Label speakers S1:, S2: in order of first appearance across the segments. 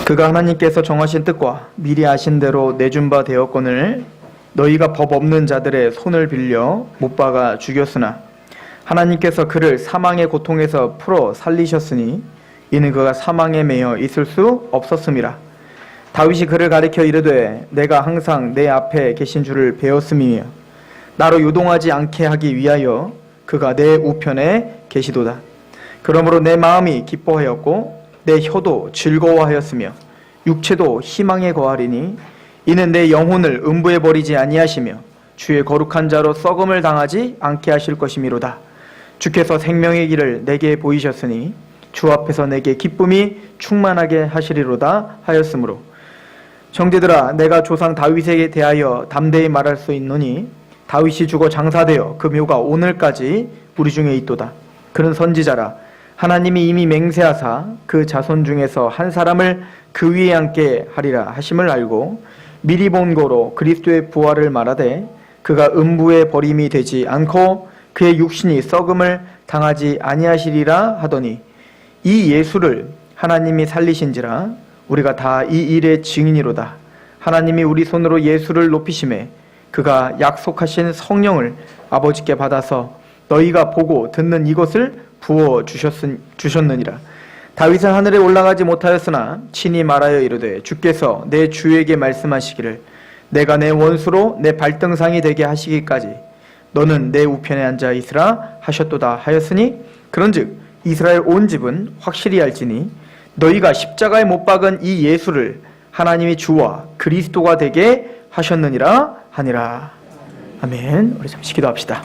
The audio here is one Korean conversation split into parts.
S1: 그가 하나님께서 정하신 뜻과 미리 아신 대로 내준 바 되었거늘 너희가 법 없는 자들의 손을 빌려 못 박아 죽였으나 하나님께서 그를 사망의 고통에서 풀어 살리셨으니 이는 그가 사망에 매여 있을 수 없었음이라. 다윗이 그를 가리켜 이르되 내가 항상 내 앞에 계신 줄을 배웠음이며 나로 요동하지 않게 하기 위하여 그가 내 우편에 계시도다. 그러므로 내 마음이 기뻐하였고 내 혀도 즐거워하였으며 육체도 희망에 거하리니 이는 내 영혼을 음부에 버리지 아니하시며 주의 거룩한 자로 썩음을 당하지 않게 하실 것이미로다. 주께서 생명의 길을 내게 보이셨으니 주 앞에서 내게 기쁨이 충만하게 하시리로다 하였으므로 형제들아 내가 조상 다윗에게 대하여 담대히 말할 수 있노니 다윗이 죽어 장사되어 그 묘가 오늘까지 우리 중에 있도다. 그는 선지자라 하나님이 이미 맹세하사 그 자손 중에서 한 사람을 그 위에 앉게 하리라 하심을 알고 미리 본 거로 그리스도의 부활을 말하되 그가 음부에 버림이 되지 않고 그의 육신이 썩음을 당하지 아니하시리라 하더니 이 예수를 하나님이 살리신지라 우리가 다 이 일의 증인이로다. 하나님이 우리 손으로 예수를 높이심에 그가 약속하신 성령을 아버지께 받아서 너희가 보고 듣는 이것을 부어 주셨느니라. 다윗은 하늘에 올라가지 못하였으나 친히 말하여 이르되 주께서 내 주에게 말씀하시기를 내가 내 원수로 내 발등상이 되게 하시기까지 너는 내 우편에 앉아 있으라 하셨도다 하였으니 그런즉 이스라엘 온 집은 확실히 알지니 너희가 십자가에 못 박은 이 예수를 하나님이 주와 그리스도가 되게 하셨느니라 하니라. 아멘. 우리 잠시 기도합시다.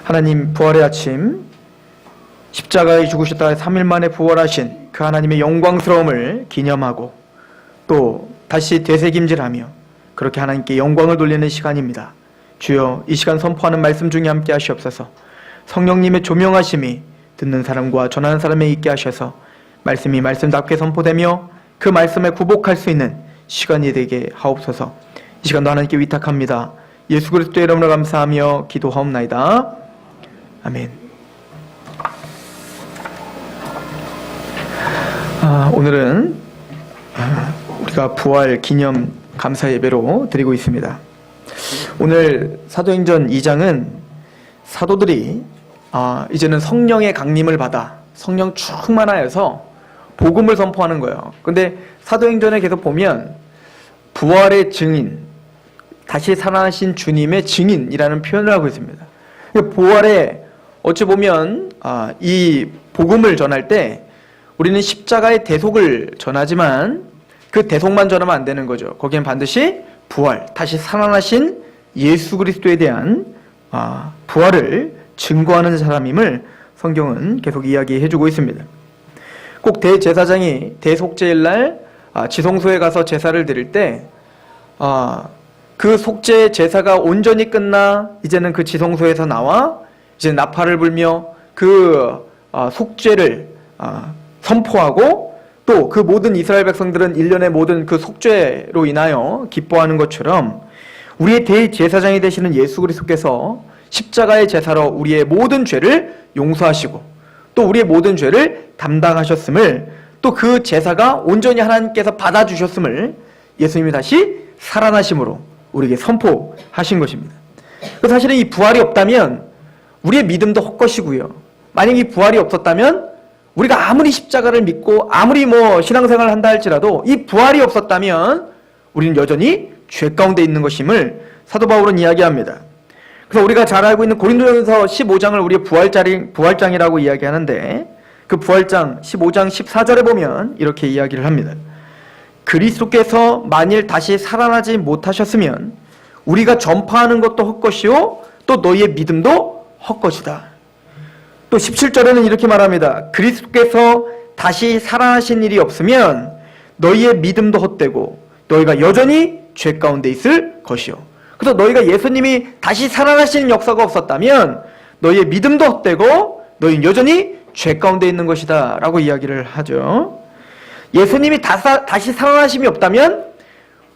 S1: 하나님, 부활의 아침 십자가에 죽으셨다 3일 만에 부활하신 그 하나님의 영광스러움을 기념하고 또 다시 되새김질하며 그렇게 하나님께 영광을 돌리는 시간입니다. 주여, 이 시간 선포하는 말씀 중에 함께 하시옵소서. 성령님의 조명하심이 듣는 사람과 전하는 사람에 있게 하셔서 말씀이 말씀답게 선포되며 그 말씀에 굴복할 수 있는 시간이 되게 하옵소서. 이 시간도 하나님께 위탁합니다. 예수 그리스도의 이름으로 감사하며 기도하옵나이다. 아멘. 오늘은 우리가 부활 기념 감사 예배로 드리고 있습니다. 오늘 사도행전 2장은 사도들이 이제는 성령의 강림을 받아 성령 충만하여서 복음을 선포하는 거예요. 근데 사도행전에 계속 보면 부활의 증인, 다시 살아나신 주님의 증인이라는 표현을 하고 있습니다. 부활에 어찌 보면 이 복음을 전할 때 우리는 십자가의 대속을 전하지만 그 대속만 전하면 안 되는 거죠. 거기엔 반드시 부활, 다시 살아나신 예수 그리스도에 대한 부활을 증거하는 사람임을 성경은 계속 이야기해주고 있습니다. 꼭 대제사장이 대속죄일날 지성소에 가서 제사를 드릴 때 그 속죄 제사가 온전히 끝나 이제는 그 지성소에서 나와 이제 나팔을 불며 그 속죄를 선포하고 또 그 모든 이스라엘 백성들은 1년의 모든 그 속죄로 인하여 기뻐하는 것처럼 우리의 대제사장이 되시는 예수 그리스도께서 십자가의 제사로 우리의 모든 죄를 용서하시고 또 우리의 모든 죄를 담당하셨음을 또 그 제사가 온전히 하나님께서 받아주셨음을 예수님이 다시 살아나심으로 우리에게 선포하신 것입니다. 사실은 이 부활이 없다면 우리의 믿음도 헛것이고요. 만약 이 부활이 없었다면 우리가 아무리 십자가를 믿고 아무리 신앙생활을 한다 할지라도 이 부활이 없었다면 우리는 여전히 죄 가운데 있는 것임을 사도 바울은 이야기합니다. 그래서 우리가 잘 알고 있는 고린도전서 15장을 우리의 부활장이라고 이야기하는데 그 부활장 15장 14절에 보면 이렇게 이야기를 합니다. 그리스도께서 만일 다시 살아나지 못하셨으면 우리가 전파하는 것도 헛것이요 또 너희의 믿음도 헛것이다. 또 17절에는 이렇게 말합니다. 그리스도께서 다시 살아나신 일이 없으면 너희의 믿음도 헛되고 너희가 여전히 죄 가운데 있을 것이요. 그래서 너희가 예수님이 다시 살아나시는 역사가 없었다면 너희의 믿음도 헛되고 너희는 여전히 죄 가운데 있는 것이다 라고 이야기를 하죠. 예수님이 다시 살아나심이 없다면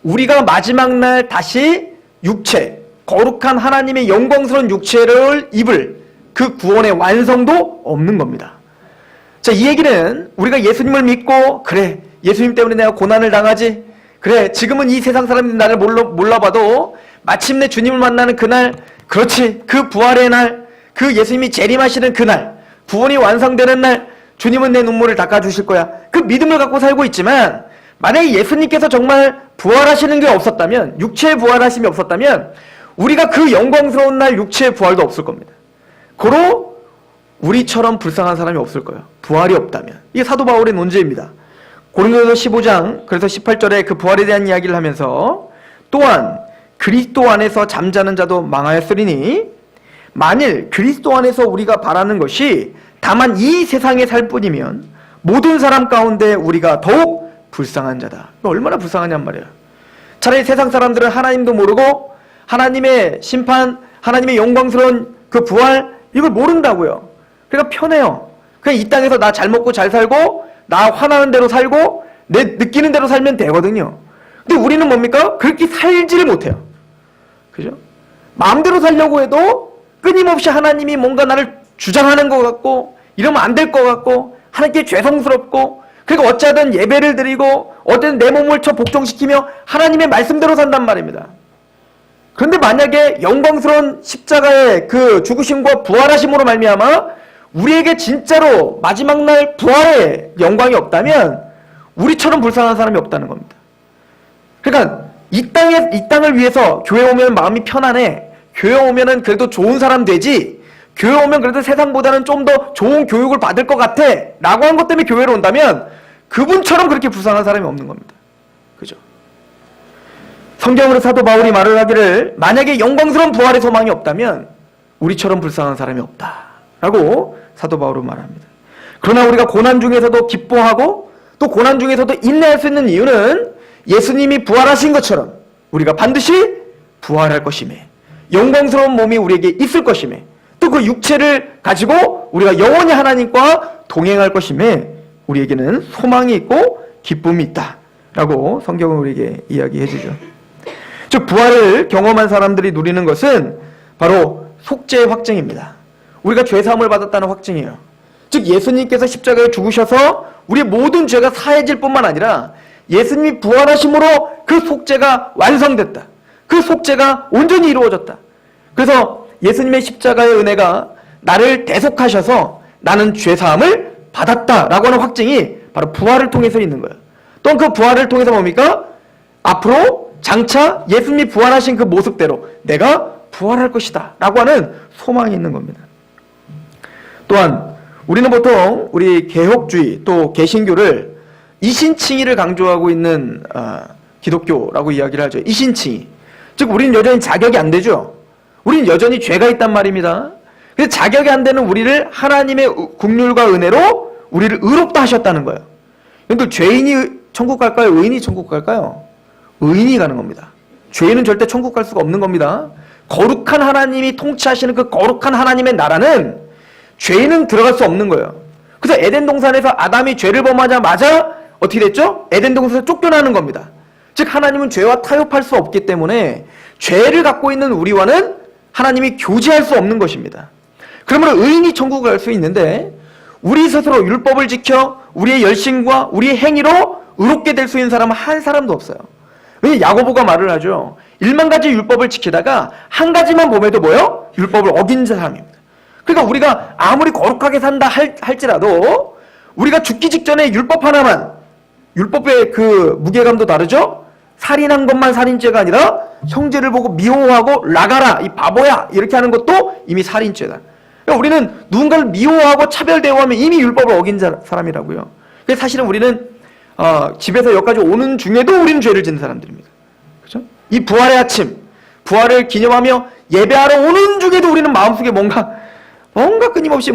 S1: 우리가 마지막 날 다시 육체, 거룩한 하나님의 영광스러운 육체를 입을 그 구원의 완성도 없는 겁니다. 자, 이 얘기는 우리가 예수님을 믿고 그래 예수님 때문에 내가 고난을 당하지. 그래, 지금은 이 세상 사람들이 나를 몰라봐도 마침내 주님을 만나는 그날, 그렇지, 그 부활의 날, 그 예수님이 재림하시는 그날, 구원이 완성되는 날, 주님은 내 눈물을 닦아주실 거야. 그 믿음을 갖고 살고 있지만, 만약에 예수님께서 정말 부활하시는 게 없었다면, 육체의 부활하심이 없었다면 우리가 그 영광스러운 날 육체의 부활도 없을 겁니다. 고로 우리처럼 불쌍한 사람이 없을 거예요. 부활이 없다면. 이게 사도 바울의 논지입니다. 고린도서 15장 그래서 18절에 그 부활에 대한 이야기를 하면서 또한 그리스도 안에서 잠자는 자도 망하였으리니 만일 그리스도 안에서 우리가 바라는 것이 다만 이 세상에 살 뿐이면 모든 사람 가운데 우리가 더욱 불쌍한 자다. 얼마나 불쌍하냔 말이에요. 차라리 세상 사람들은 하나님도 모르고 하나님의 심판, 하나님의 영광스러운 그 부활 이걸 모른다고요. 그러니까 편해요. 그냥 이 땅에서 나 잘 먹고 잘 살고 나 화나는 대로 살고 내 느끼는 대로 살면 되거든요. 근데 우리는 뭡니까? 그렇게 살지를 못해요. 그죠? 마음대로 살려고 해도 끊임없이 하나님이 뭔가 나를 주장하는 것 같고 이러면 안 될 것 같고 하나님께 죄송스럽고 그리고 어찌하든 예배를 드리고 어쨌든 내 몸을 복종시키며 하나님의 말씀대로 산단 말입니다. 그런데 만약에 영광스러운 십자가의 그 죽으심과 부활하심으로 말미암아 우리에게 진짜로 마지막 날 부활의 영광이 없다면 우리처럼 불쌍한 사람이 없다는 겁니다. 그러니까 이 땅을 위해서 교회 오면 마음이 편안해. 교회 오면은 그래도 좋은 사람 되지. 교회 오면 그래도 세상보다는 좀 더 좋은 교육을 받을 것 같아 라고 한 것 때문에 교회로 온다면 그분처럼 그렇게 불쌍한 사람이 없는 겁니다. 그죠? 성경으로 사도 바울이 말을 하기를 만약에 영광스러운 부활의 소망이 없다면 우리처럼 불쌍한 사람이 없다 라고 사도 바울은 말합니다. 그러나 우리가 고난 중에서도 기뻐하고 또 고난 중에서도 인내할 수 있는 이유는 예수님이 부활하신 것처럼 우리가 반드시 부활할 것이며 영광스러운 몸이 우리에게 있을 것이며 또 그 육체를 가지고 우리가 영원히 하나님과 동행할 것이며 우리에게는 소망이 있고 기쁨이 있다 라고 성경은 우리에게 이야기해 주죠. 즉 부활을 경험한 사람들이 누리는 것은 바로 속죄의 확증입니다. 우리가 죄사함을 받았다는 확증이에요. 즉 예수님께서 십자가에 죽으셔서 우리의 모든 죄가 사해질 뿐만 아니라 예수님이 부활하심으로 그 속죄가 완성됐다. 그 속죄가 온전히 이루어졌다. 그래서 예수님의 십자가의 은혜가 나를 대속하셔서 나는 죄사함을 받았다라고 하는 확증이 바로 부활을 통해서 있는 거예요. 또 그 부활을 통해서 뭡니까? 앞으로 장차 예수님이 부활하신 그 모습대로 내가 부활할 것이다 라고 하는 소망이 있는 겁니다. 또한 우리는 보통 우리 개혁주의 또 개신교를 이신칭의를 강조하고 있는 기독교라고 이야기를 하죠. 이신칭의. 즉 우리는 여전히 자격이 안 되죠. 우리는 여전히 죄가 있단 말입니다. 그래서 자격이 안 되는 우리를 하나님의 긍휼과 은혜로 우리를 의롭다 하셨다는 거예요. 근데 죄인이 천국 갈까요? 의인이 천국 갈까요? 의인이 가는 겁니다. 죄인은 절대 천국 갈 수가 없는 겁니다. 거룩한 하나님이 통치하시는 그 거룩한 하나님의 나라는 죄인은 들어갈 수 없는 거예요. 그래서 에덴 동산에서 아담이 죄를 범하자마자 어떻게 됐죠? 에덴 동산에서 쫓겨나는 겁니다. 즉 하나님은 죄와 타협할 수 없기 때문에 죄를 갖고 있는 우리와는 하나님이 교제할 수 없는 것입니다. 그러므로 의인이 천국을 갈 수 있는데 우리 스스로 율법을 지켜 우리의 열심과 우리의 행위로 의롭게 될 수 있는 사람은 한 사람도 없어요. 왜 야고보가 말을 하죠. 1만 가지 율법을 지키다가 한 가지만 범해도 뭐요? 율법을 어긴 사람입니다. 그러니까 우리가 아무리 거룩하게 산다 할지라도 우리가 죽기 직전에 율법 하나만, 율법의 그 무게감도 다르죠? 살인한 것만 살인죄가 아니라 형제를 보고 미워하고 나가라 이 바보야 이렇게 하는 것도 이미 살인죄다. 그러니까 우리는 누군가를 미워하고 차별 대우하면 이미 율법을 어긴 사람이라고요. 그래서 사실은 우리는 집에서 여기까지 오는 중에도 우리는 죄를 짓는 사람들입니다. 그렇죠? 이 부활의 아침, 부활을 기념하며 예배하러 오는 중에도 우리는 마음속에 뭔가 끊임없이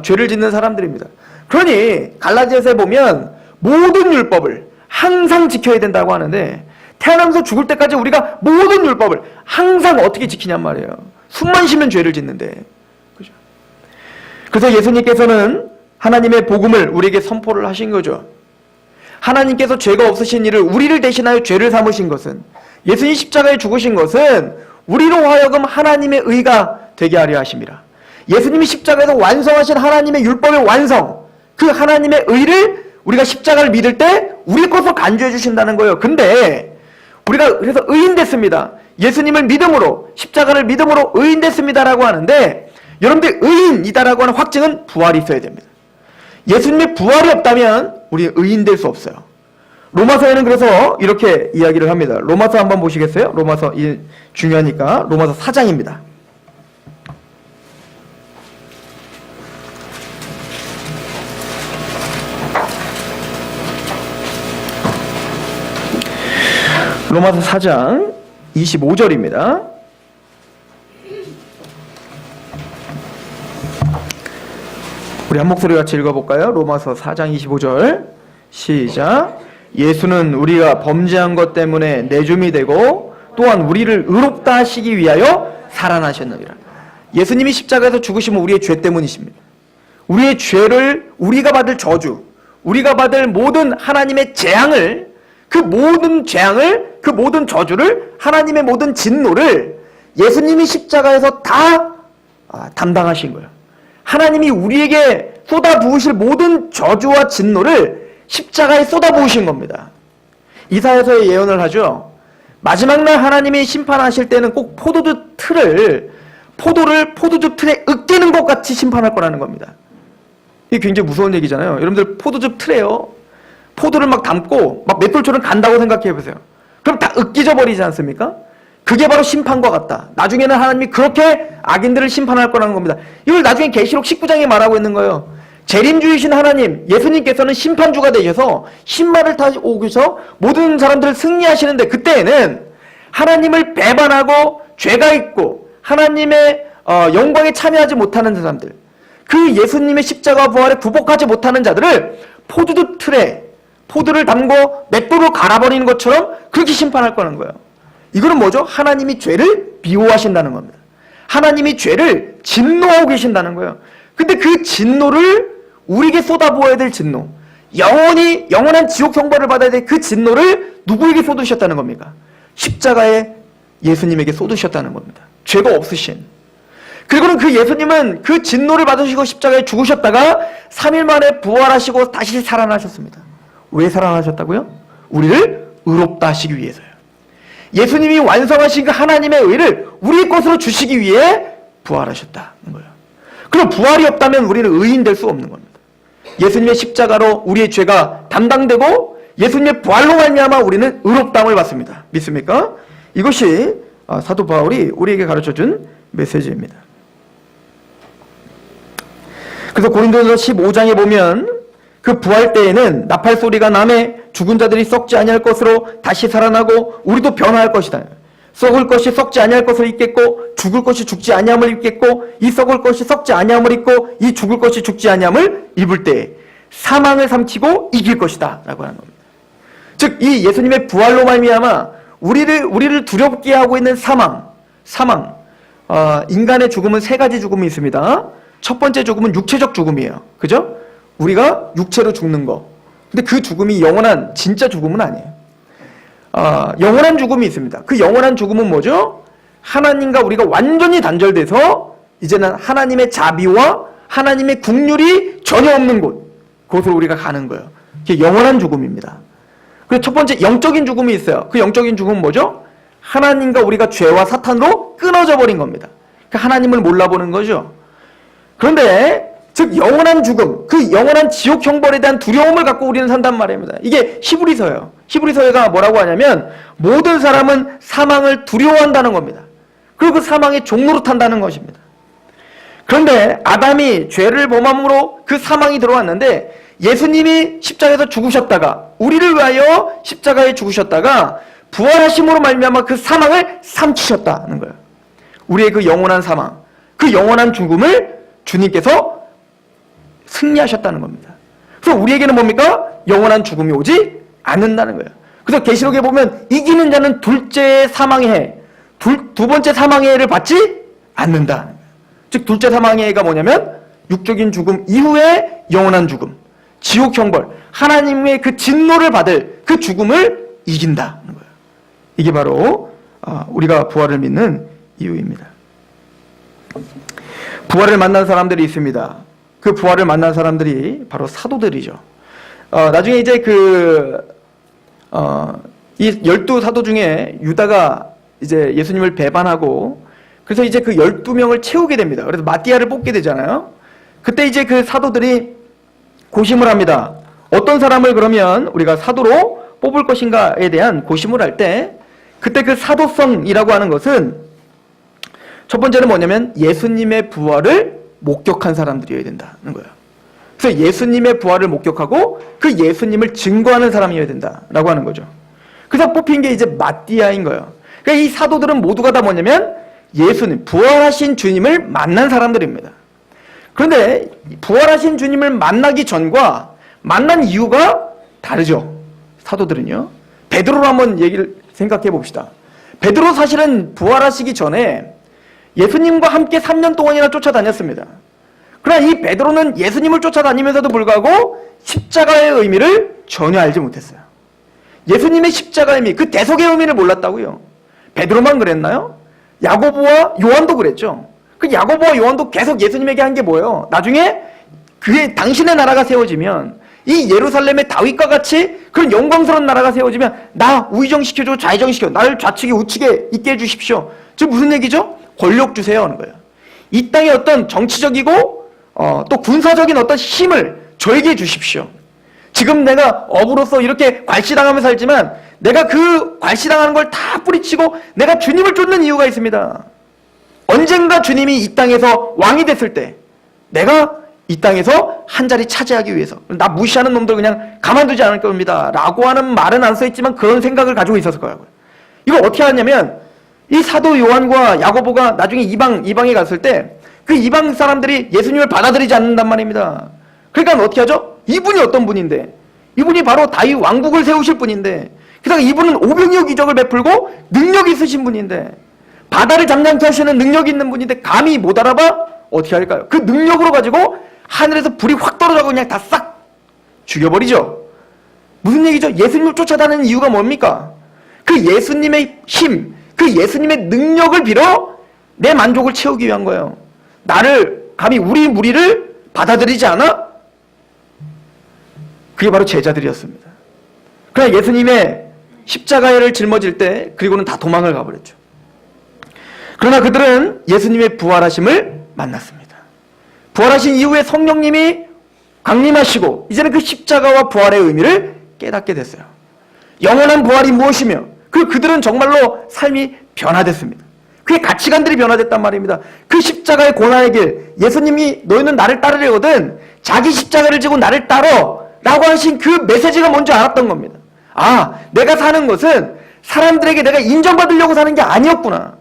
S1: 죄를 짓는 사람들입니다. 그러니 갈라디아서에 보면 모든 율법을 항상 지켜야 된다고 하는데 태어나면서 죽을 때까지 우리가 모든 율법을 항상 어떻게 지키냔 말이에요. 숨만 쉬면 죄를 짓는데. 그죠? 그래서 예수님께서는 하나님의 복음을 우리에게 선포를 하신 거죠. 하나님께서 죄가 없으신 이를 우리를 대신하여 죄를 삼으신 것은 예수님 십자가에 죽으신 것은 우리로 하여금 하나님의 의가 되게 하려 하심이라. 예수님이 십자가에서 완성하신 하나님의 율법의 완성, 그 하나님의 의를 우리가 십자가를 믿을 때 우리 것으로 간주해 주신다는 거예요. 근데 우리가 그래서 의인 됐습니다. 예수님을 믿음으로, 십자가를 믿음으로 의인 됐습니다라고 하는데, 여러분들 의인이다라고 하는 확증은 부활이 있어야 됩니다. 예수님의 부활이 없다면 우리 의인 될 수 없어요. 로마서에는 그래서 이렇게 이야기를 합니다. 로마서 한번 보시겠어요? 로마서, 이 중요하니까 로마서 4장입니다. 로마서 4장 25절입니다. 우리 한 목소리 같이 읽어볼까요? 로마서 4장 25절 시작. 예수는 우리가 범죄한 것 때문에 내줌이 되고 또한 우리를 의롭다 하시기 위하여 살아나셨느니라. 예수님이 십자가에서 죽으심은 우리의 죄 때문이십니다. 우리의 죄를, 우리가 받을 저주, 우리가 받을 모든 하나님의 재앙을, 그 모든 재앙을, 그 모든 저주를, 하나님의 모든 진노를 예수님이 십자가에서 다 담당하신 거예요. 하나님이 우리에게 쏟아부으실 모든 저주와 진노를 십자가에 쏟아부으신 겁니다. 이사야서에 예언을 하죠. 마지막 날 하나님이 심판하실 때는 꼭 포도주 틀에 으깨는 것 같이 심판할 거라는 겁니다. 이게 굉장히 무서운 얘기잖아요. 여러분들 포도주 틀에요, 포도를 막 담고 막 맷돌처럼 간다고 생각해 보세요. 그럼 다 으깨져 버리지 않습니까? 그게 바로 심판과 같다. 나중에는 하나님이 그렇게 악인들을 심판할 거라는 겁니다. 이걸 나중에 계시록 19장에 말하고 있는 거예요. 재림주이신 하나님, 예수님께서는 심판주가 되셔서 신발을 타고 오셔서 모든 사람들을 승리하시는데, 그때에는 하나님을 배반하고 죄가 있고 하나님의 영광에 참여하지 못하는 사람들, 그 예수님의 십자가 부활에 굴복하지 못하는 자들을 포도주 틀에 포도를 담고 맷돌로 갈아버리는 것처럼 그렇게 심판할 거라는 거예요. 이거는 뭐죠? 하나님이 죄를 미워하신다는 겁니다. 하나님이 죄를 진노하고 계신다는 거예요. 근데 그 진노를 우리에게 쏟아부어야 될 진노, 영원한 지옥 형벌을 받아야 될 그 진노를 누구에게 쏟으셨다는 겁니까? 십자가에 예수님에게 쏟으셨다는 겁니다. 죄가 없으신. 그리고는 그 예수님은 그 진노를 받으시고 십자가에 죽으셨다가 3일 만에 부활하시고 다시 살아나셨습니다. 왜 살아나셨다고요? 우리를 의롭다 하시기 위해서요. 예수님이 완성하신 그 하나님의 의를 우리 것으로 주시기 위해 부활하셨다는 거예요. 그럼 부활이 없다면 우리는 의인 될 수 없는 겁니다. 예수님의 십자가로 우리의 죄가 담당되고 예수님의 부활로 말미암아 우리는 의롭다함을 받습니다. 믿습니까? 이것이 사도 바울이 우리에게 가르쳐준 메시지입니다. 그래서 고린도서 15장에 보면 그 부활 때에는 나팔 소리가 나매 죽은 자들이 썩지 아니할 것으로 다시 살아나고 우리도 변화할 것이다. 썩을 것이 썩지 아니할 것을 입겠고 죽을 것이 죽지 아니함을 입겠고 이 썩을 것이 썩지 아니함을 입고 이 죽을 것이 죽지 아니함을 입을 때 사망을 삼키고 이길 것이다 라고 하는 겁니다. 즉 이 예수님의 부활로 말미암아 우리를 두렵게 하고 있는 사망. 인간의 죽음은 세 가지 죽음이 있습니다. 첫 번째 죽음은 육체적 죽음이에요. 그죠? 우리가 육체로 죽는 거. 근데 그 죽음이 영원한 진짜 죽음은 아니에요. 영원한 죽음이 있습니다. 그 영원한 죽음은 뭐죠? 하나님과 우리가 완전히 단절돼서 이제는 하나님의 자비와 하나님의 국률이 전혀 없는 그곳으로 우리가 가는 거예요. 그게 영원한 죽음입니다. 그리고 첫 번째 영적인 죽음이 있어요. 그 영적인 죽음은 뭐죠? 하나님과 우리가 죄와 사탄으로 끊어져 버린 겁니다. 그러니까 하나님을 몰라보는 거죠. 그런데 즉 영원한 죽음, 그 영원한 지옥 형벌에 대한 두려움을 갖고 우리는 산단 말입니다. 이게 히브리서예요. 히브리서가 뭐라고 하냐면 모든 사람은 사망을 두려워한다는 겁니다. 그리고 그 사망의 종로로 탄다는 것입니다. 그런데 아담이 죄를 범함으로 그 사망이 들어왔는데 예수님이 십자가에서 죽으셨다가 우리를 위하여 십자가에 죽으셨다가 부활하심으로 말미암아 그 사망을 삼키셨다는 거예요. 우리의 그 영원한 사망, 그 영원한 죽음을 주님께서 승리하셨다는 겁니다. 그래서 우리에게는 뭡니까? 영원한 죽음이 오지 않는다는 거예요. 그래서 계시록에 보면 이기는 자는 둘째 사망의 해, 두 번째 사망의 해를 받지 않는다는 거예요. 즉 둘째 사망의 해가 뭐냐면 육적인 죽음 이후에 영원한 죽음, 지옥 형벌, 하나님의 그 진노를 받을 그 죽음을 이긴다는 거예요. 이게 바로 우리가 부활을 믿는 이유입니다. 부활을 만난 사람들이 있습니다. 그 부활을 만난 사람들이 바로 사도들이죠. 나중에 이제 이 12 사도 중에 유다가 이제 예수님을 배반하고 그래서 이제 그 12명을 채우게 됩니다. 그래서 마띠아를 뽑게 되잖아요. 그때 이제 그 사도들이 고심을 합니다. 어떤 사람을 그러면 우리가 사도로 뽑을 것인가에 대한 고심을 할 때 그때 그 사도성이라고 하는 것은 첫 번째는 뭐냐면 예수님의 부활을 목격한 사람들이어야 된다는 거예요. 그래서 예수님의 부활을 목격하고 그 예수님을 증거하는 사람이어야 된다라고 하는 거죠. 그래서 뽑힌 게 이제 마띠아인 거예요. 그러니까 이 사도들은 모두가 다 뭐냐면 예수님, 부활하신 주님을 만난 사람들입니다. 그런데 부활하신 주님을 만나기 전과 만난 이유가 다르죠. 사도들은요. 베드로로 한번 얘기를 생각해 봅시다. 베드로 사실은 부활하시기 전에 예수님과 함께 3년 동안이나 쫓아다녔습니다. 그러나 이 베드로는 예수님을 쫓아다니면서도 불구하고 십자가의 의미를 전혀 알지 못했어요. 예수님의 십자가의 의미, 그 대속의 의미를 몰랐다고요. 베드로만 그랬나요? 야고보와 요한도 그랬죠. 그 야고보와 요한도 계속 예수님에게 한 게 뭐예요? 나중에 당신의 나라가 세워지면 이 예루살렘의 다윗과 같이 그런 영광스러운 나라가 세워지면 나 우의정시켜줘, 좌의정시켜, 나를 좌측에 우측에 있게 해주십시오. 즉 무슨 얘기죠? 권력 주세요 하는 거예요. 이 땅에 어떤 정치적이고 또 군사적인 어떤 힘을 저에게 주십시오. 지금 내가 업으로서 이렇게 괄시당하며 살지만 내가 그 괄시당하는 걸 다 뿌리치고 내가 주님을 쫓는 이유가 있습니다. 언젠가 주님이 이 땅에서 왕이 됐을 때 내가 이 땅에서 한 자리 차지하기 위해서 나 무시하는 놈들 그냥 가만두지 않을 겁니다 라고 하는 말은 안 써있지만 그런 생각을 가지고 있었을 거라고요. 이걸 어떻게 하냐면 이 사도 요한과 야고보가 나중에 이방에 갔을 때 그 이방 사람들이 예수님을 받아들이지 않는단 말입니다. 그러니까 어떻게 하죠? 이분이 어떤 분인데 이분이 바로 다윗 왕국을 세우실 분인데 그래서 이분은 오병이어 기적을 베풀고 능력이 있으신 분인데 바다를 잠잠케 하시는 능력이 있는 분인데 감히 못 알아봐? 어떻게 할까요? 그 능력으로 가지고 하늘에서 불이 확 떨어져서 그냥 다 싹 죽여버리죠. 무슨 얘기죠? 예수님을 쫓아다니는 이유가 뭡니까? 그 예수님의 힘, 그 예수님의 능력을 빌어 내 만족을 채우기 위한 거예요. 나를 감히 우리 무리를 받아들이지 않아? 그게 바로 제자들이었습니다. 그러나 예수님의 십자가를 짊어질 때 그리고는 다 도망을 가버렸죠. 그러나 그들은 예수님의 부활하심을 만났습니다. 부활하신 이후에 성령님이 강림하시고 이제는 그 십자가와 부활의 의미를 깨닫게 됐어요. 영원한 부활이 무엇이며 그들은 정말로 삶이 변화됐습니다. 그의 가치관들이 변화됐단 말입니다. 그 십자가의 고난의 길, 예수님이 너희는 나를 따르려거든 자기 십자가를 지고 나를 따러 라고 하신 그 메시지가 뭔지 알았던 겁니다. 아, 내가 사는 것은 사람들에게 내가 인정받으려고 사는 게 아니었구나.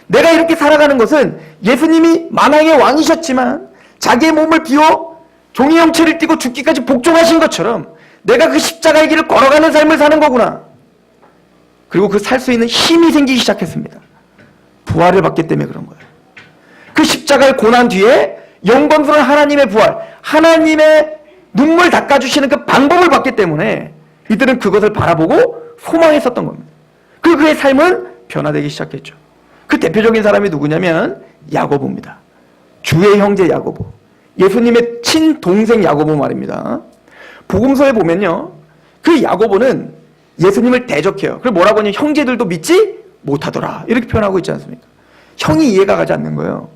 S1: 내가 이렇게 살아가는 것은 예수님이 만왕의 왕이셨지만 자기의 몸을 비워 종의 형체를 띠고 죽기까지 복종하신 것처럼 내가 그 십자가의 길을 걸어가는 삶을 사는 거구나. 그리고 그 살 수 있는 힘이 생기기 시작했습니다. 부활을 받기 때문에 그런 거예요. 그 십자가의 고난 뒤에 영광스러운 하나님의 부활, 하나님의 눈물 닦아주시는 그 방법을 받기 때문에 이들은 그것을 바라보고 소망했었던 겁니다. 그의 삶은 변화되기 시작했죠. 그 대표적인 사람이 누구냐면 야고보입니다. 주의 형제 야고보. 예수님의 친동생 야고보 말입니다. 복음서에 보면요. 그 야고보는 예수님을 대적해요. 그리고 뭐라고 하냐면 형제들도 믿지 못하더라. 이렇게 표현하고 있지 않습니까? 형이 이해가 가지 않는 거예요.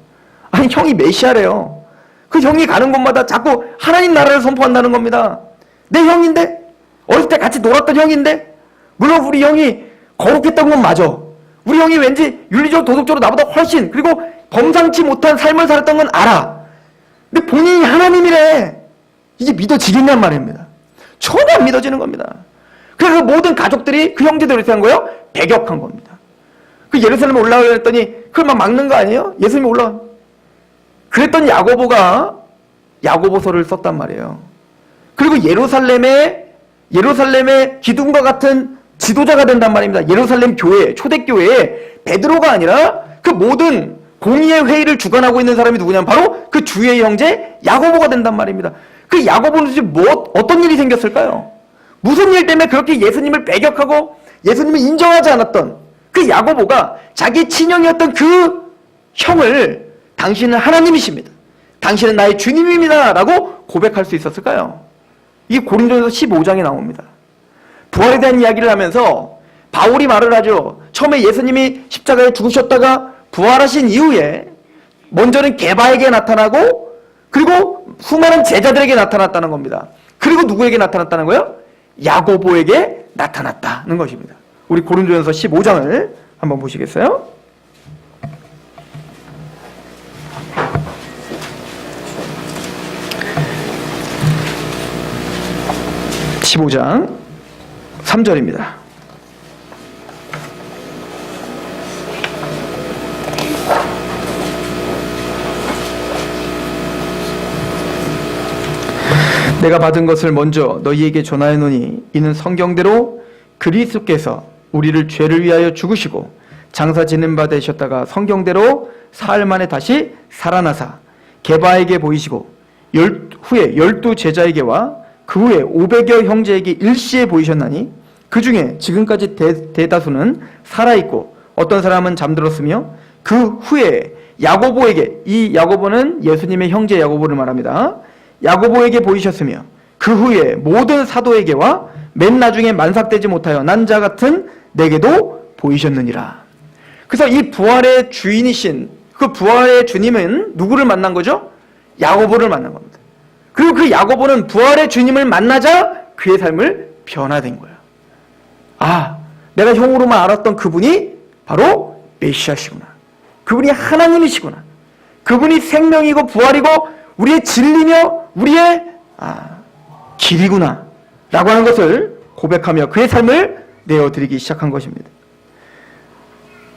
S1: 아니 형이 메시아래요. 그 형이 가는 곳마다 자꾸 하나님 나라를 선포한다는 겁니다. 내 형인데? 어릴 때 같이 놀았던 형인데? 물론 우리 형이 거룩했던 건 맞아. 우리 형이 왠지 윤리적으로 도덕적으로 나보다 훨씬 그리고 범상치 못한 삶을 살았던 건 알아. 근데 본인이 하나님이래. 이게 믿어지겠냔 말입니다. 전혀 안 믿어지는 겁니다. 그래서 모든 가족들이 그 형제들을 어떻게 한 거예요? 배격한 겁니다. 그 예루살렘에 올라가려 했더니 그걸 막 막는 거 아니에요? 예수님이 올라가. 그랬더니 야고보가 야고보서를 썼단 말이에요. 그리고 예루살렘의 기둥과 같은 지도자가 된단 말입니다. 예루살렘 교회, 초대교회에 베드로가 아니라 그 모든 공의의 회의를 주관하고 있는 사람이 누구냐면 바로 그 주의 형제 야고보가 된단 말입니다. 그 야고보는 지금 어떤 일이 생겼을까요? 무슨 일 때문에 그렇게 예수님을 배격하고 예수님을 인정하지 않았던 그 야고보가 자기 친형이었던 그 형을 당신은 하나님이십니다. 당신은 나의 주님입니다 라고 고백할 수 있었을까요? 이게 고린도전서 15장에 나옵니다. 부활에 대한 이야기를 하면서 바울이 말을 하죠. 처음에 예수님이 십자가에 죽으셨다가 부활하신 이후에 먼저는 게바에게 나타나고 그리고 수많은 제자들에게 나타났다는 겁니다. 그리고 누구에게 나타났다는 거예요? 야고보에게 나타났다는 것입니다. 우리 고린도전서 15장을 한번 보시겠어요? (15장) 3절입니다. 내가 받은 것을 먼저 너희에게 전하였노니 이는 성경대로 그리스도께서 우리를 죄를 위하여 죽으시고 장사 지는 바 되셨다가 성경대로 사흘 만에 다시 살아나사 게바에게 보이시고 후에 12 제자에게와 그 후에 500여 형제에게 일시에 보이셨나니 그 중에 지금까지 대다수는 살아있고 어떤 사람은 잠들었으며 그 후에 야고보에게, 이 야고보는 예수님의 형제 야고보를 말합니다. 야고보에게 보이셨으며 그 후에 모든 사도에게와 맨 나중에 만삭되지 못하여 난 자 같은 내게도 보이셨느니라. 그래서 이 부활의 주인이신 그 부활의 주님은 누구를 만난 거죠? 야고보를 만난 겁니다. 그리고 그 야고보는 부활의 주님을 만나자 그의 삶을 변화된 거예요. 아, 내가 형으로만 알았던 그분이 바로 메시아시구나. 그분이 하나님이시구나. 그분이 생명이고 부활이고 우리의 진리며 우리의 길이구나 라고 하는 것을 고백하며 그의 삶을 내어드리기 시작한 것입니다.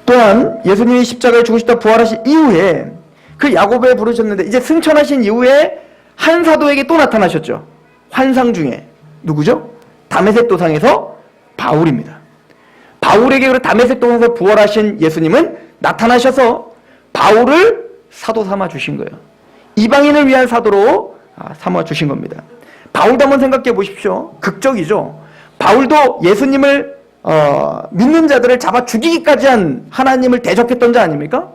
S1: 또한 예수님이 십자가에 죽으시다 부활하신 이후에 그 야고보에 부르셨는데 이제 승천하신 이후에 한 사도에게 또 나타나셨죠. 환상 중에 누구죠? 다메섹 도상에서 바울입니다. 바울에게 그 다메섹 도상에서 부활하신 예수님은 나타나셔서 바울을 사도 삼아 주신 거예요. 이방인을 위한 사도로 삼아 주신 겁니다. 바울도 한번 생각해 보십시오. 극적이죠. 바울도 예수님을 믿는 자들을 잡아 죽이기까지 한 하나님을 대적했던 자 아닙니까?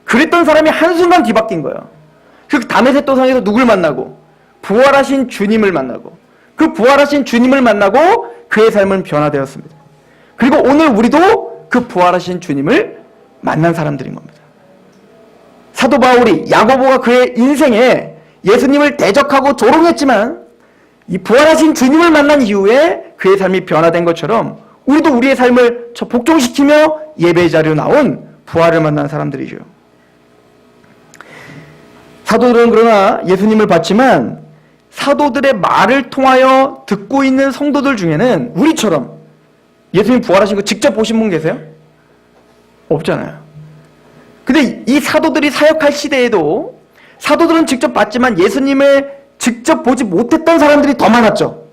S1: 그랬던 사람이 한순간 뒤바뀐 거예요. 그 다메섹 도상에서 누굴 만나고 부활하신 주님을 만나고 그 부활하신 주님을 만나고 그의 삶은 변화되었습니다. 그리고 오늘 우리도 그 부활하신 주님을 만난 사람들인 겁니다. 사도 바울이 야고보가 그의 인생에 예수님을 대적하고 조롱했지만 이 부활하신 주님을 만난 이후에 그의 삶이 변화된 것처럼 우리도 우리의 삶을 복종시키며 예배 자리로 나온 부활을 만난 사람들이죠. 사도들은 그러나 예수님을 봤지만 사도들의 말을 통하여 듣고 있는 성도들 중에는 우리처럼 예수님 부활하신 거 직접 보신 분 계세요? 없잖아요. 근데 이 사도들이 사역할 시대에도 사도들은 직접 봤지만 예수님을 직접 보지 못했던 사람들이 더 많았죠.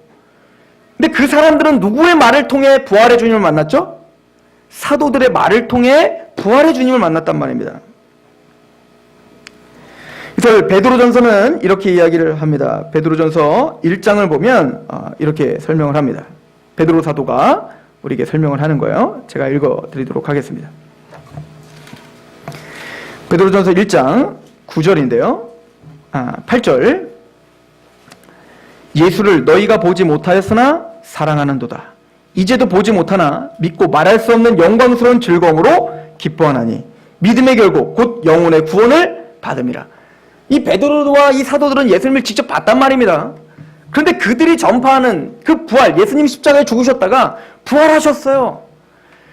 S1: 근데 그 사람들은 누구의 말을 통해 부활의 주님을 만났죠? 사도들의 말을 통해 부활의 주님을 만났단 말입니다. 그래서 베드로전서는 이렇게 이야기를 합니다. 베드로전서 1장을 보면 이렇게 설명을 합니다. 베드로 사도가 우리에게 설명을 하는 거예요. 제가 읽어드리도록 하겠습니다. 베드로전서 1장 9절인데요. 8절 예수를 너희가 보지 못하였으나 사랑하는도다. 이제도 보지 못하나 믿고 말할 수 없는 영광스러운 즐거움으로 기뻐하나니 믿음의 결국 곧 영혼의 구원을 받음이라. 이 베드로와 이 사도들은 예수님을 직접 봤단 말입니다. 그런데 그들이 전파하는 그 부활, 예수님 십자가에 죽으셨다가 부활하셨어요.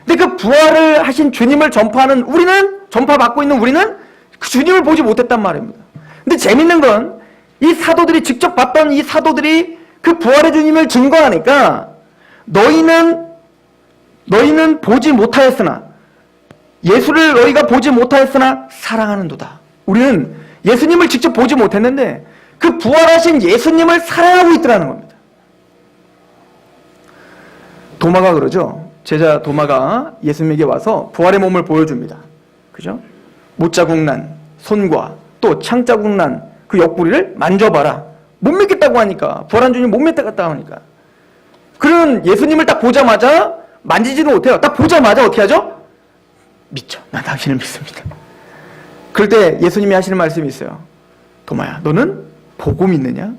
S1: 근데 그 부활을 하신 주님을 전파하는 우리는, 전파받고 있는 우리는 그 주님을 보지 못했단 말입니다. 근데 재밌는 건 이 사도들이 직접 봤던 이 사도들이 그 부활의 주님을 증거하니까 너희는 보지 못하였으나 예수를 너희가 보지 못하였으나 사랑하는도다. 우리는 예수님을 직접 보지 못했는데 그 부활하신 예수님을 사랑하고 있더라는 겁니다. 도마가 그러죠. 제자 도마가 예수님에게 와서 부활의 몸을 보여줍니다. 그죠? 못자국 난 손과 또 창자국 난 그 옆구리를 만져봐라. 못 믿겠다고 하니까, 부활한 주님 못 믿겠다고 하니까. 그런 예수님을 딱 보자마자 만지지도 못해요. 딱 보자마자 어떻게 하죠? 믿죠. 나 당신을 믿습니다. 그럴 때 예수님이 하시는 말씀이 있어요. 도마야, 너는 보고 믿느냐?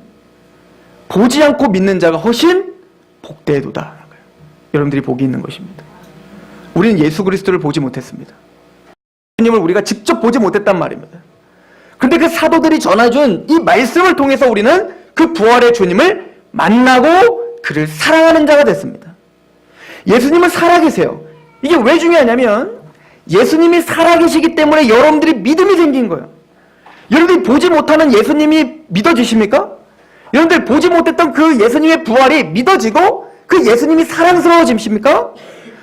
S1: 보지 않고 믿는 자가 훨씬 복되도다. 여러분들이 복이 있는 것입니다. 우리는 예수 그리스도를 보지 못했습니다. 주님을 우리가 직접 보지 못했단 말입니다. 그런데 그 사도들이 전해준 이 말씀을 통해서 우리는 그 부활의 주님을 만나고 그를 사랑하는 자가 됐습니다. 예수님은 살아계세요. 이게 왜 중요하냐면 예수님이 살아계시기 때문에 여러분들이 믿음이 생긴 거예요. 여러분들이 보지 못하는 예수님이 믿어지십니까? 여러분들 보지 못했던 그 예수님의 부활이 믿어지고 그 예수님이 사랑스러워지십니까?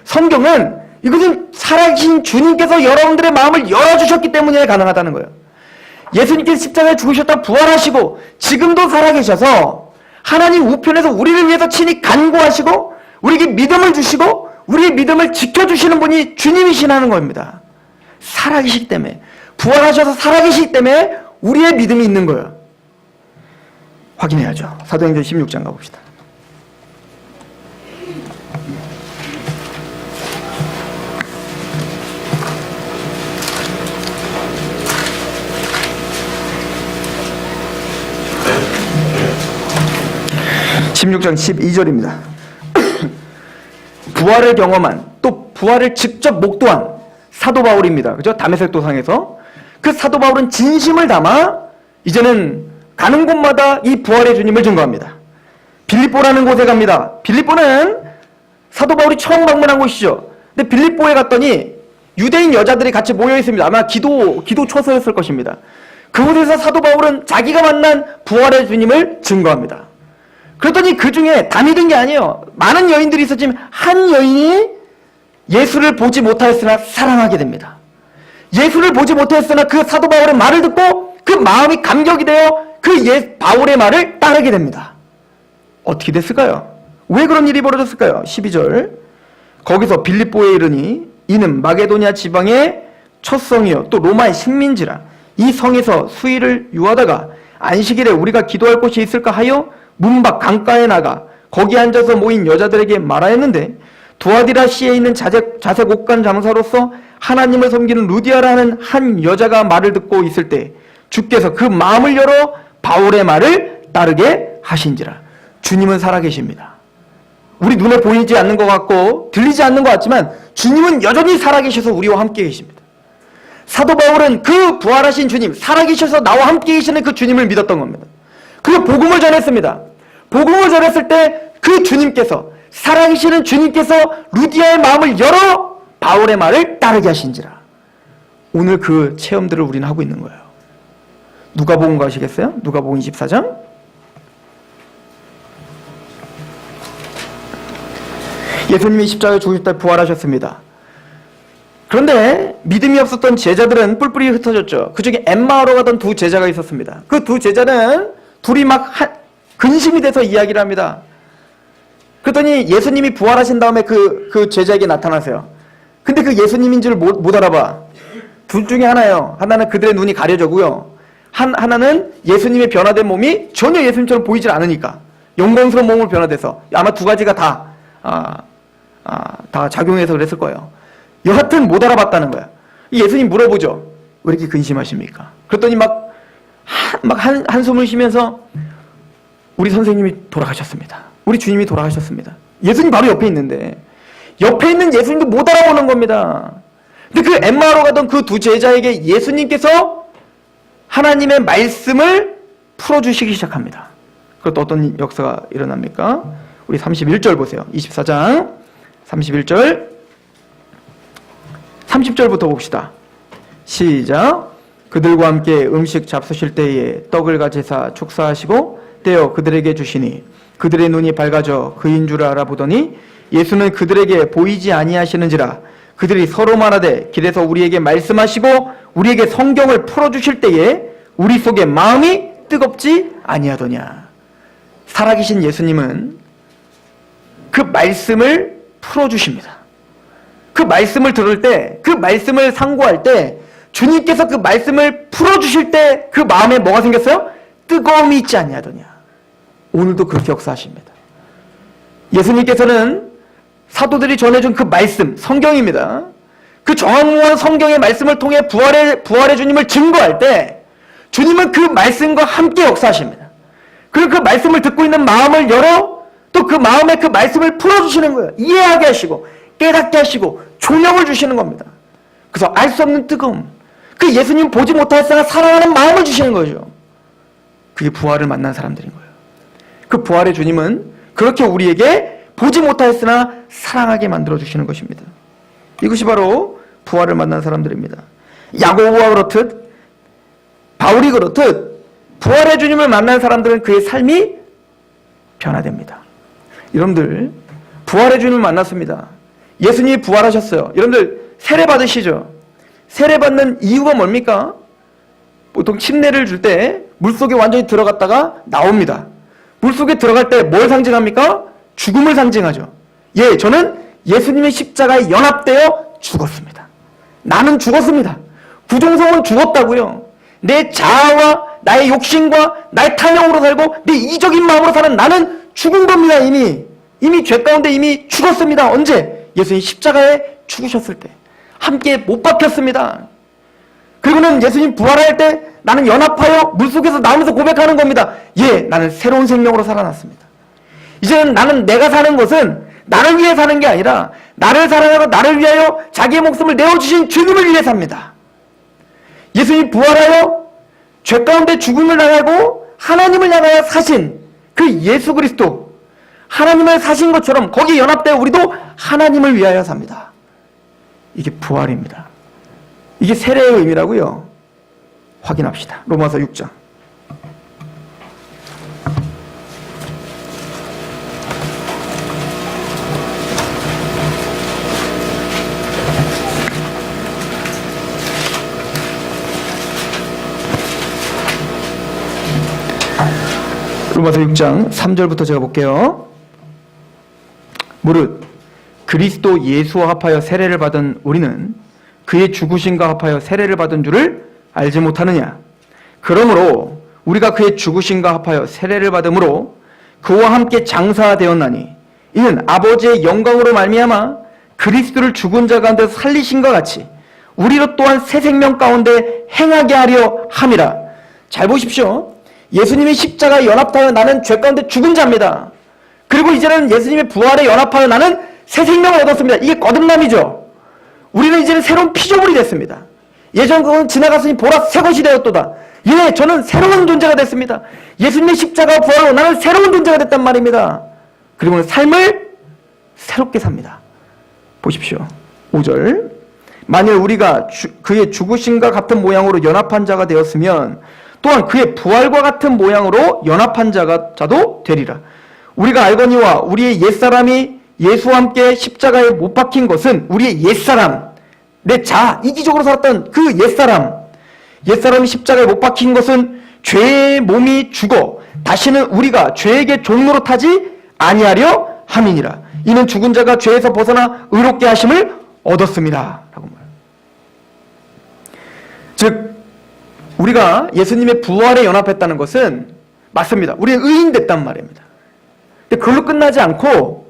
S1: 성경은 이것은 살아계신 주님께서 여러분들의 마음을 열어주셨기 때문에 가능하다는 거예요. 예수님께서 십자가에 죽으셨다 부활하시고 지금도 살아계셔서 하나님 우편에서 우리를 위해서 친히 간구하시고 우리에게 믿음을 주시고 우리의 믿음을 지켜주시는 분이 주님이시라는 겁니다. 살아계시기 때문에, 부활하셔서 살아계시기 때문에 우리의 믿음이 있는 거예요. 확인해야죠. 사도행전 16장 가봅시다. (16장 12절입니다) 부활을 경험한, 또 부활을 직접 목도한 사도 바울입니다. 그죠? 다메섹 도상에서 그 사도 바울은 진심을 담아 이제는 가는 곳마다 이 부활의 주님을 증거합니다. 빌립보라는 곳에 갑니다. 빌립보는 사도 바울이 처음 방문한 곳이죠. 근데 빌립보에 갔더니 유대인 여자들이 같이 모여 있습니다. 아마 기도 초소였을 것입니다. 그곳에서 사도 바울은 자기가 만난 부활의 주님을 증거합니다. 그랬더니 그 중에 다 믿은 게 아니에요. 많은 여인들이 있었지만 한 여인이 예수를 보지 못하였으나 사랑하게 됩니다. 예수를 보지 못하였으나 그 사도 바울의 말을 듣고 그 마음이 감격이 되어 그 바울의 말을 따르게 됩니다. 어떻게 됐을까요? 왜 그런 일이 벌어졌을까요? 12절 거기서 빌립보에 이르니 이는 마게도냐 지방의 첫 성이요 또 로마의 식민지라. 이 성에서 수일을 유하다가 안식일에 우리가 기도할 곳이 있을까 하여 문밖 강가에 나가 거기 앉아서 모인 여자들에게 말하였는데 두아디라시에 있는 자색 옷간 장사로서 하나님을 섬기는 루디아라는 한 여자가 말을 듣고 있을 때 주께서 그 마음을 열어 바울의 말을 따르게 하신지라. 주님은 살아계십니다. 우리 눈에 보이지 않는 것 같고 들리지 않는 것 같지만 주님은 여전히 살아계셔서 우리와 함께 계십니다. 사도 바울은 그 부활하신 주님, 살아계셔서 나와 함께 계시는 그 주님을 믿었던 겁니다. 그 복음을 전했습니다. 복음을 전했을 때 그 주님께서, 살아계시는 주님께서 루디아의 마음을 열어 바울의 말을 따르게 하신지라. 오늘 그 체험들을 우리는 하고 있는 거예요. 누가복음 가시겠어요? 누가복음 24장. 예수님이 십자가에 죽으셨다 부활하셨습니다. 그런데 믿음이 없었던 제자들은 뿔뿔이 흩어졌죠. 그 중에 엠마오로 가던 두 제자가 있었습니다. 그 두 제자는 둘이 막 근심이 돼서 이야기를 합니다. 그랬더니 예수님이 부활하신 다음에 그 제자에게 나타나세요. 근데 그 예수님인 줄 못 알아봐. 둘 중에 하나예요. 하나는 그들의 눈이 가려져고요. 하나는 예수님의 변화된 몸이 전혀 예수님처럼 보이질 않으니까 영광스러운 몸으로 변화돼서 아마 두 가지가 다 작용해서 그랬을 거예요. 여하튼 못 알아봤다는 거야. 예수님 물어보죠. 왜 이렇게 근심하십니까? 그랬더니 막 한숨을 쉬면서 우리 선생님이 돌아가셨습니다. 우리 주님이 돌아가셨습니다. 예수님 바로 옆에 있는데 옆에 있는 예수님도 못 알아보는 겁니다. 근데 그 엠마오로 가던 그 두 제자에게 예수님께서 하나님의 말씀을 풀어주시기 시작합니다. 그것도 어떤 역사가 일어납니까? 우리 31절 보세요. 24장 31절 30절부터 봅시다. 시작. 그들과 함께 음식 잡수실 때에 떡을 가지사 축사하시고 떼어 그들에게 주시니 그들의 눈이 밝아져 그인 줄 알아보더니 예수는 그들에게 보이지 아니하시는지라. 그들이 서로 말하되 길에서 우리에게 말씀하시고 우리에게 성경을 풀어주실 때에 우리 속에 마음이 뜨겁지 아니하더냐. 살아계신 예수님은 그 말씀을 풀어주십니다. 그 말씀을 들을 때, 그 말씀을 상고할 때 주님께서 그 말씀을 풀어주실 때 그 마음에 뭐가 생겼어요? 뜨거움이 있지 아니하더냐. 오늘도 그렇게 역사하십니다. 예수님께서는 사도들이 전해준 그 말씀, 성경입니다. 그 정확한 성경의 말씀을 통해 부활의 주님을 증거할 때 주님은 그 말씀과 함께 역사하십니다. 그리고 그 말씀을 듣고 있는 마음을 열어 또 그 마음에 그 말씀을 풀어주시는 거예요. 이해하게 하시고 깨닫게 하시고 조명을 주시는 겁니다. 그래서 알 수 없는 뜨거움, 그 예수님 보지 못하였으나 사랑하는 마음을 주시는 거죠. 그게 부활을 만난 사람들인 거예요. 그 부활의 주님은 그렇게 우리에게 보지 못하였으나 사랑하게 만들어주시는 것입니다. 이것이 바로 부활을 만난 사람들입니다. 야고보와 그렇듯 바울이 그렇듯 부활의 주님을 만난 사람들은 그의 삶이 변화됩니다. 여러분들 부활의 주님을 만났습니다. 예수님이 부활하셨어요. 여러분들 세례 받으시죠? 세례 받는 이유가 뭡니까? 보통 침례를 줄 때 물속에 완전히 들어갔다가 나옵니다. 물속에 들어갈 때 뭘 상징합니까? 죽음을 상징하죠. 예, 저는 예수님의 십자가에 연합되어 죽었습니다. 나는 죽었습니다. 구종성은 죽었다고요. 내 자아와 나의 욕심과 나의 탐욕으로 살고 내 이적인 마음으로 사는 나는 죽은 겁니다. 이미 죄 가운데 이미 죽었습니다. 언제? 예수님 십자가에 죽으셨을 때 함께 못 박혔습니다. 그리고는 예수님 부활할 때 나는 연합하여 물속에서 나오면서 고백하는 겁니다. 예, 나는 새로운 생명으로 살아났습니다. 이제는 나는 내가 사는 것은 나를 위해 사는 게 아니라 나를 사랑하고 나를 위하여 자기의 목숨을 내어주신 주님을 위해 삽니다. 예수님 부활하여 죄 가운데 죽음을 당하고 하나님을 향하여 사신 그 예수 그리스도, 하나님을 사신 것처럼 거기에 연합되어 우리도 하나님을 위하여 삽니다. 이게 부활입니다. 이게 세례의 의미라고요. 확인합시다. 로마서 6장. 로마서 6장 3절부터 제가 볼게요. 무릇 그리스도 예수와 합하여 세례를 받은 우리는 그의 죽으심과 합하여 세례를 받은 줄을 알지 못하느냐. 그러므로 우리가 그의 죽으심과 합하여 세례를 받음으로 그와 함께 장사되었나니 이는 아버지의 영광으로 말미암아 그리스도를 죽은 자 가운데 살리신 것 같이 우리로 또한 새 생명 가운데 행하게 하려 함이라. 잘 보십시오. 예수님이 십자가에 연합하여 나는 죄 가운데 죽은 자입니다. 그리고 이제는 예수님의 부활에 연합하여 나는 새 생명을 얻었습니다. 이게 거듭남이죠. 우리는 이제는 새로운 피조물이 됐습니다. 예전 그건 지나갔으니 보라 새 것이 되었도다. 예, 저는 새로운 존재가 됐습니다. 예수님의 십자가와 부활로 나는 새로운 존재가 됐단 말입니다. 그리고 삶을 새롭게 삽니다. 보십시오. 5절. 만일 우리가 그의 죽으심과 같은 모양으로 연합한 자가 되었으면 또한 그의 부활과 같은 모양으로 연합한 자도 되리라. 우리가 알거니와 우리의 옛사람이 예수와 함께 십자가에 못 박힌 것은 우리의 옛사람, 내 자아, 이기적으로 살았던 그 옛사람이 십자가에 못 박힌 것은 죄의 몸이 죽어 다시는 우리가 죄에게 종로로 타지 아니하려 함이니라. 이는 죽은 자가 죄에서 벗어나 의롭게 하심을 얻었습니다. 라고 말합니다. 즉 우리가 예수님의 부활에 연합했다는 것은 맞습니다. 우리는 의인됐단 말입니다. 근데 그걸로 끝나지 않고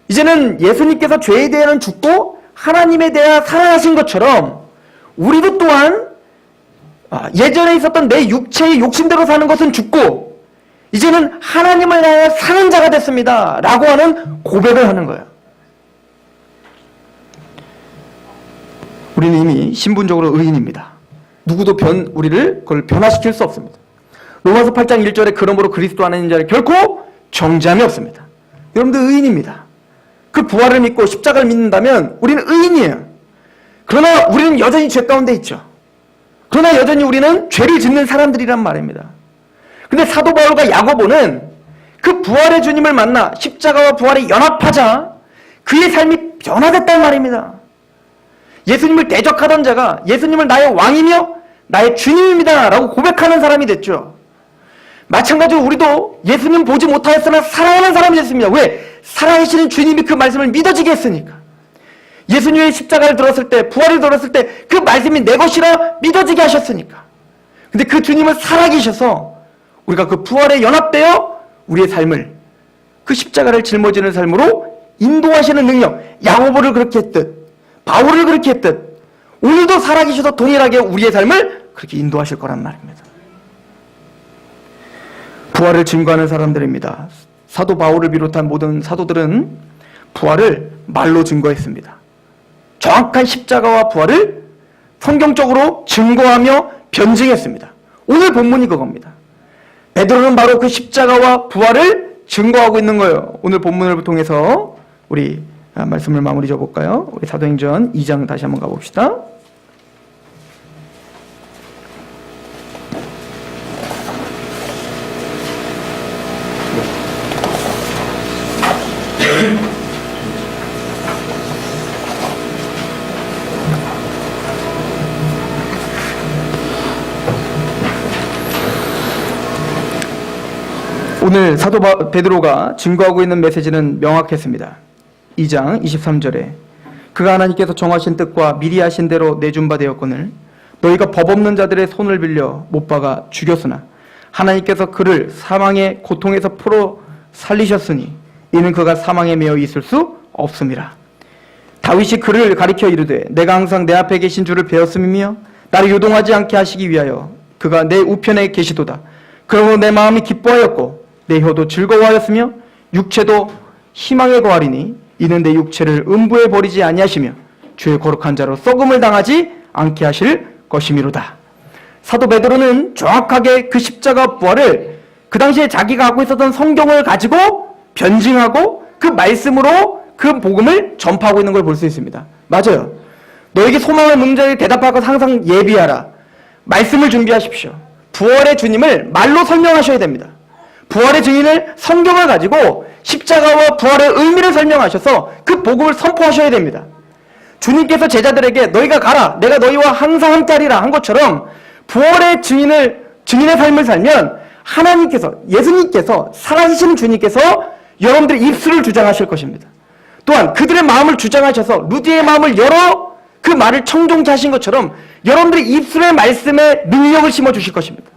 S1: 이제는 예수님께서 죄에 대해서는 죽고 하나님에 대해 살아나신 것처럼 우리도 또한 예전에 있었던 내 육체의 욕심대로 사는 것은 죽고 이제는 하나님을 향해 사는 자가 됐습니다. 라고 하는 고백을 하는 거예요. 우리는 이미 신분적으로 의인입니다. 누구도 우리를 그걸 변화시킬 수 없습니다. 로마서 8장 1절에 그러므로 그리스도 안에 있는 자를 결코 정죄함이 없습니다. 여러분들 의인입니다. 그 부활을 믿고 십자가를 믿는다면 우리는 의인이에요. 그러나 우리는 여전히 죄 가운데 있죠. 그러나 여전히 우리는 죄를 짓는 사람들이란 말입니다. 근데 사도 바울과 야고보는 그 부활의 주님을 만나 십자가와 부활에 연합하자 그의 삶이 변화됐단 말입니다. 예수님을 대적하던 자가 예수님을 나의 왕이며 나의 주님입니다 라고 고백하는 사람이 됐죠. 마찬가지로 우리도 예수님 보지 못하였으나 사랑하는 사람이 됐습니다. 왜? 살아계시는 주님이 그 말씀을 믿어지게 했으니까. 예수님의 십자가를 들었을 때, 부활을 들었을 때 그 말씀이 내 것이라 믿어지게 하셨으니까. 근데 그 주님은 살아계셔서 우리가 그 부활에 연합되어 우리의 삶을 그 십자가를 짊어지는 삶으로 인도하시는 능력, 야고보를 그렇게 했듯 바울을 그렇게 했듯 오늘도 살아계셔서 동일하게 우리의 삶을 그렇게 인도하실 거란 말입니다. 부활을 증거하는 사람들입니다. 사도 바울을 비롯한 모든 사도들은 부활을 말로 증거했습니다. 정확한 십자가와 부활을 성경적으로 증거하며 변증했습니다. 오늘 본문이 그겁니다. 베드로는 바로 그 십자가와 부활을 증거하고 있는 거예요. 오늘 본문을 통해서 우리 말씀을 마무리 줘볼까요? 우리 사도행전 2장 다시 한번 가봅시다. 오늘 사도 베드로가 증거하고 있는 메시지는 명확했습니다. 2장 23절에 그가 하나님께서 정하신 뜻과 미리 하신 대로 내준 바 되었거늘 너희가 법 없는 자들의 손을 빌려 못 박아 죽였으나 하나님께서 그를 사망의 고통에서 풀어 살리셨으니 이는 그가 사망에 매여 있을 수 없음이라. 다윗이 그를 가리켜 이르되 내가 항상 내 앞에 계신 줄을 배웠음이며 나를 요동하지 않게 하시기 위하여 그가 내 우편에 계시도다. 그러므로 내 마음이 기뻐하였고 내 혀도 즐거워하였으며 육체도 희망에 거하리니 이는 내 육체를 음부에 버리지 아니하시며 주의 거룩한 자로 썩음을 당하지 않게 하실 것이미로다. 사도 베드로는 정확하게 그 십자가 부활을 그 당시에 자기가 갖고 있었던 성경을 가지고 변증하고 그 말씀으로 그 복음을 전파하고 있는 걸 볼 수 있습니다. 맞아요. 너에게 소망을 묻는 자에게 대답할 것 항상 예비하라. 말씀을 준비하십시오. 부활의 주님을 말로 설명하셔야 됩니다. 부활의 증인을 성경을 가지고 십자가와 부활의 의미를 설명하셔서 그 복음을 선포하셔야 됩니다. 주님께서 제자들에게 너희가 가라. 내가 너희와 항상 함께하리라 한 것처럼 부활의 증인의 삶을 살면 하나님께서 예수님께서 살아계신 주님께서 여러분들의 입술을 주장하실 것입니다. 또한 그들의 마음을 주장하셔서 루디의 마음을 열어 그 말을 청종케 하신 것처럼 여러분들의 입술의 말씀에 능력을 심어주실 것입니다.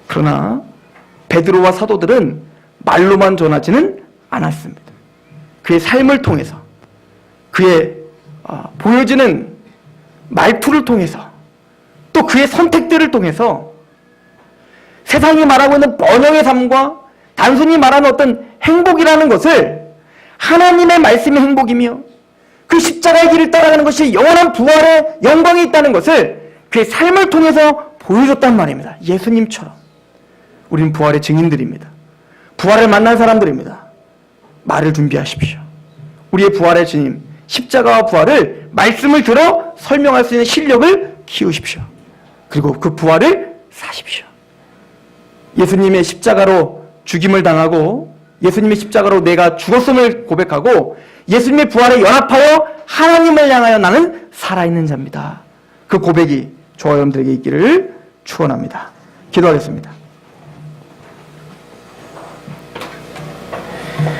S1: 그러나 베드로와 사도들은 말로만 전하지는 않았습니다. 그의 삶을 통해서 그의 보여지는 말투를 통해서 또 그의 선택들을 통해서 세상이 말하고 있는 번영의 삶과 단순히 말하는 어떤 행복이라는 것을 하나님의 말씀의 행복이며 그 십자가의 길을 따라가는 것이 영원한 부활의 영광이 있다는 것을 그의 삶을 통해서 보여줬단 말입니다. 예수님처럼. 우리는 부활의 증인들입니다. 부활을 만난 사람들입니다. 말을 준비하십시오. 우리의 부활의 주님, 십자가와 부활을 말씀을 들어 설명할 수 있는 실력을 키우십시오. 그리고 그 부활을 사십시오. 예수님의 십자가로 죽임을 당하고 예수님의 십자가로 내가 죽었음을 고백하고 예수님의 부활에 연합하여 하나님을 향하여 나는 살아있는 자입니다. 그 고백이 저와 여러분들에게 있기를 축원합니다. 기도하겠습니다.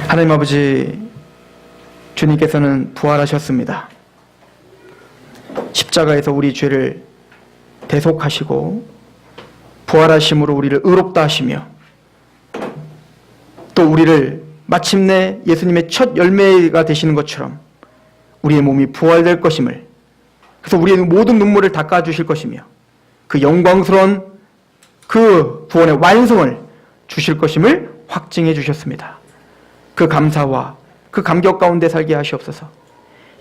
S1: 하나님 아버지, 주님께서는 부활하셨습니다. 십자가에서 우리 죄를 대속하시고 부활하심으로 우리를 의롭다 하시며 또 우리를 마침내 예수님의 첫 열매가 되시는 것처럼 우리의 몸이 부활될 것임을, 그래서 우리의 모든 눈물을 닦아주실 것이며 그 영광스러운 그 구원의 완성을 주실 것임을 확증해 주셨습니다. 그 감사와 그 감격 가운데 살게 하시옵소서.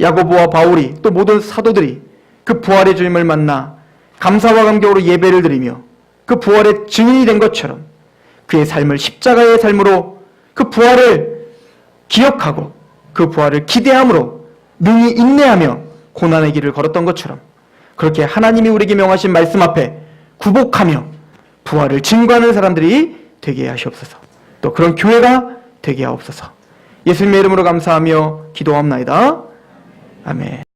S1: 야고보와 바울이 또 모든 사도들이 그 부활의 주님을 만나 감사와 감격으로 예배를 드리며 그 부활의 증인이 된 것처럼 그의 삶을 십자가의 삶으로 그 부활을 기억하고 그 부활을 기대함으로 능히 인내하며 고난의 길을 걸었던 것처럼 그렇게 하나님이 우리에게 명하신 말씀 앞에 굴복하며 부활을 증거하는 사람들이 되게 하시옵소서. 또 그런 교회가 되게 하옵소서. 예수님의 이름으로 감사하며 기도합나이다. 아멘.